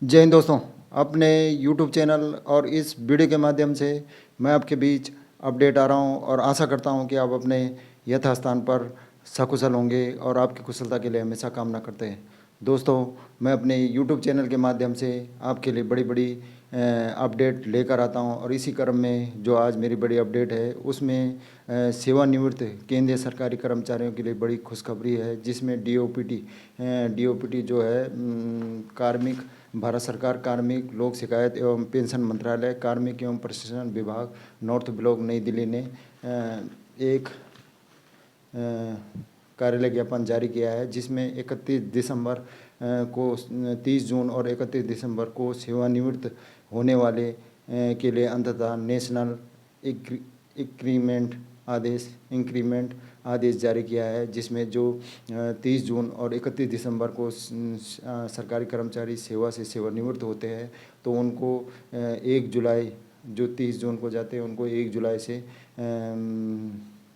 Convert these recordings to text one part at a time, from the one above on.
जय हिंद दोस्तों। अपने YouTube चैनल और इस वीडियो के माध्यम से मैं आपके बीच अपडेट आ रहा हूं और आशा करता हूं कि आप अपने यथास्थान पर सकुशल होंगे और आपकी कुशलता के लिए हमेशा कामना करते हैं। दोस्तों, मैं अपने YouTube चैनल के माध्यम से आपके लिए बड़ी बड़ी अपडेट लेकर आता हूं और इसी क्रम में जो आज मेरी बड़ी अपडेट है उसमें सेवानिवृत्त केंद्रीय सरकारी कर्मचारियों के लिए बड़ी खुशखबरी है, जिसमें डीओपीटी जो है कार्मिक भारत सरकार कार्मिक लोक शिकायत एवं पेंशन मंत्रालय कार्मिक एवं प्रशिक्षण विभाग नॉर्थ ब्लॉक नई दिल्ली ने एक कार्यालय ज्ञापन जारी किया है, जिसमें 31 दिसंबर को 30 जून और 31 दिसंबर को सेवानिवृत्त होने वाले के लिए अंततः नेशनल इंक्रीमेंट आदेश जारी किया है, जिसमें जो 30 जून और 31 दिसंबर को सरकारी कर्मचारी सेवा से सेवानिवृत्त होते हैं तो उनको 1 जुलाई, जो 30 जून को जाते हैं उनको 1 जुलाई से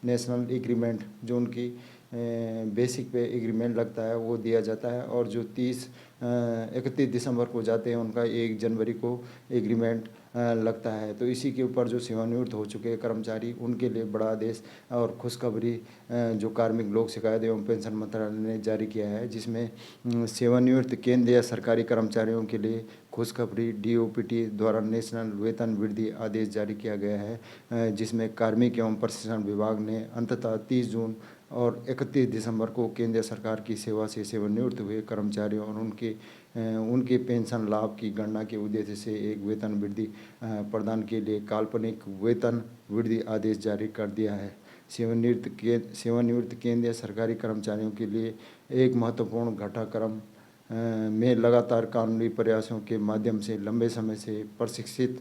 नेशनल एग्रीमेंट जो उनकी बेसिक पे एग्रीमेंट लगता है वो दिया जाता है, और जो 31 दिसंबर को जाते हैं उनका 1 जनवरी को एग्रीमेंट लगता है। तो इसी के ऊपर जो सेवानिवृत्त हो चुके हैं कर्मचारी उनके लिए बड़ा आदेश और खुशखबरी जो कार्मिक लोक शिकायत एवं पेंशन मंत्रालय ने जारी किया है, जिसमें सेवानिवृत्त केंद्रीय सरकारी कर्मचारियों के लिए खुशखबरी डीओपीटी द्वारा नेशनल वेतन वृद्धि आदेश जारी किया गया है, जिसमें कार्मिक एवं प्रशिक्षण विभाग ने अंततः 30 जून और 31 दिसंबर को केंद्र सरकार की सेवा से सेवानिवृत्त हुए कर्मचारियों और उनके पेंशन लाभ की गणना के उद्देश्य से एक वेतन वृद्धि प्रदान के लिए काल्पनिक वेतन वृद्धि आदेश जारी कर दिया है। सेवानिवृत्त केंद्रीय सरकारी कर्मचारियों के लिए एक महत्वपूर्ण घटनाक्रम में लगातार कानूनी प्रयासों के माध्यम से लंबे समय से प्रशिक्षित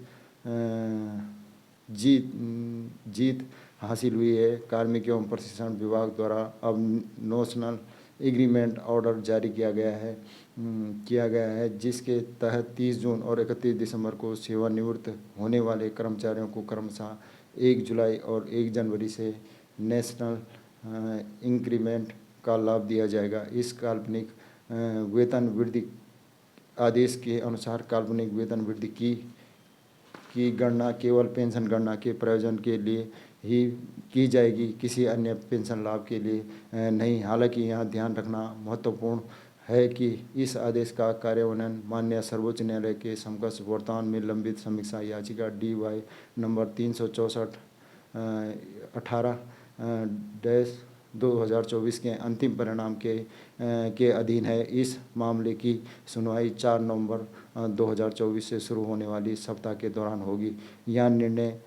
जीत हासिल हुई है। कार्मिक एवं प्रशिक्षण विभाग द्वारा अब नेशनल एग्रीमेंट ऑर्डर जारी किया गया है, जिसके तहत 30 जून और 31 दिसंबर को सेवानिवृत्त होने वाले कर्मचारियों को क्रमशः 1 जुलाई और 1 जनवरी से नेशनल इंक्रीमेंट का लाभ दिया जाएगा। इस काल्पनिक वेतन वृद्धि आदेश के अनुसार काल्पनिक वेतन वृद्धि की गणना केवल पेंशन गणना के प्रयोजन के लिए ही की जाएगी, किसी अन्य पेंशन लाभ के लिए नहीं। हालांकि यहाँ ध्यान रखना महत्वपूर्ण है कि इस आदेश का कार्यान्वयन माननीय सर्वोच्च न्यायालय के समकक्ष वर्तमान में लंबित समीक्षा याचिका DY नंबर 364 18 2024 के अंतिम परिणाम के अधीन है। इस मामले की सुनवाई 4 नवंबर 2024 से शुरू होने वाली सप्ताह के दौरान होगी। यह निर्णय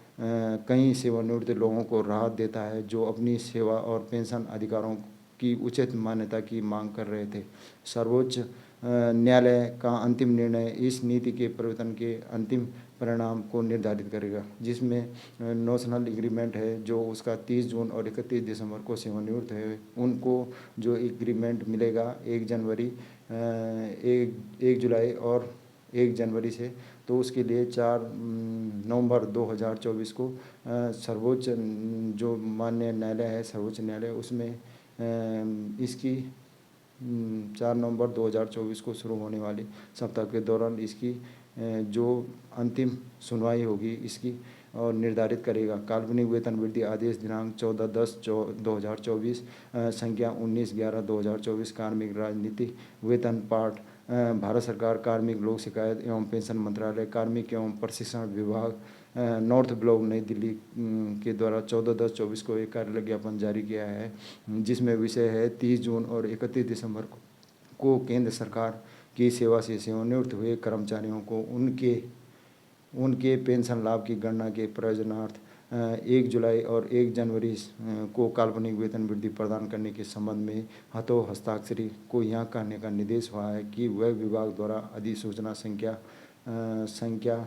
कई सेवानिवृत्त लोगों को राहत देता है जो अपनी सेवा और पेंशन अधिकारों की उचित मान्यता की मांग कर रहे थे। सर्वोच्च न्यायालय का अंतिम निर्णय इस नीति के परिवर्तन के अंतिम परिणाम को निर्धारित करेगा, जिसमें नेशनल एग्रीमेंट है जो उसका 30 जून और 31 दिसंबर को सेवानिवृत्त है उनको जो एग्रीमेंट मिलेगा 1 जुलाई और 1 जनवरी से, तो उसके लिए 4 नवंबर 2024 को सर्वोच्च जो माननीय न्यायालय है सर्वोच्च न्यायालय उसमें इसकी 4 नवंबर 2024 को शुरू होने वाली सप्ताह के दौरान इसकी जो अंतिम सुनवाई होगी इसकी और निर्धारित करेगा। काल्पनिक वेतन वृद्धि आदेश दिनांक 14/10/2024 संख्या 19/11/2024 कार्मिक राजनीतिक वेतन पाठ भारत सरकार कार्मिक लोक शिकायत एवं पेंशन मंत्रालय कार्मिक एवं प्रशिक्षण विभाग नॉर्थ ब्लॉक नई दिल्ली के द्वारा 14/10/24 को एक कार्यालय ज्ञापन जारी किया है, जिसमें विषय है 30 जून और 31 दिसंबर को केंद्र सरकार की सेवा से सेवानिवृत्त हुए कर्मचारियों को उनके पेंशन लाभ की गणना के प्रयोजनार्थ 1 जुलाई और 1 जनवरी को काल्पनिक वेतन वृद्धि प्रदान करने के संबंध में हस्ताक्षरी को यह कहने का निर्देश हुआ है कि वह विभाग द्वारा अधिसूचना संख्या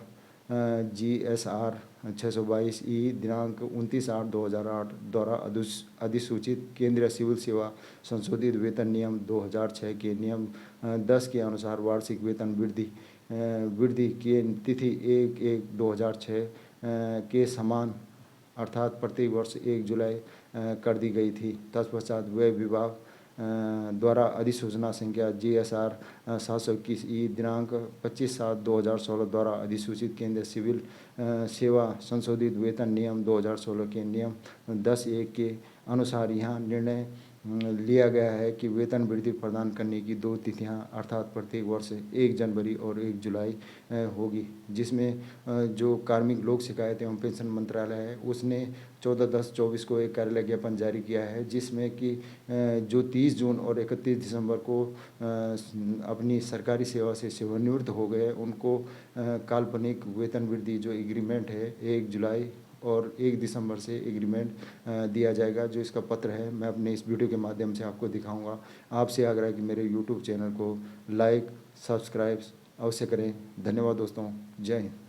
GSR 622E दिनांक 29/8/2008 द्वारा अधिसूचित केंद्रीय सिविल सेवा संशोधित वेतन नियम 2006 के नियम 10 के अनुसार वार्षिक वेतन वृद्धि की तिथि 1/1/2006 के समान अर्थात प्रति वर्ष 1 जुलाई कर दी गई थी। तत्पश्चात वह विभाग द्वारा अधिसूचना संख्या GSR 721 दिनांक 25/7/2016 द्वारा अधिसूचित केंद्रीय सिविल सेवा संशोधित वेतन नियम 2016 के नियम 10(1) के अनुसार यहाँ निर्णय लिया गया है कि वेतन वृद्धि प्रदान करने की 2 तिथियां अर्थात प्रत्येक वर्ष 1 जनवरी और 1 जुलाई होगी, जिसमें जो कार्मिक लोक शिकायत एवं पेंशन मंत्रालय है उसने 14/10/24 को एक कार्यालय ज्ञापन जारी किया है, जिसमें कि जो 30 जून और 31 दिसंबर को अपनी सरकारी सेवा से सेवानिवृत्त हो गए उनको काल्पनिक वेतन वृद्धि जो एग्रीमेंट है 1 जुलाई और 1 दिसंबर से एग्रीमेंट दिया जाएगा। जो इसका पत्र है मैं अपने इस वीडियो के माध्यम से आपको दिखाऊंगा। आपसे आग्रह है कि मेरे यूट्यूब चैनल को लाइक सब्सक्राइब अवश्य करें। धन्यवाद दोस्तों, जय हिंद।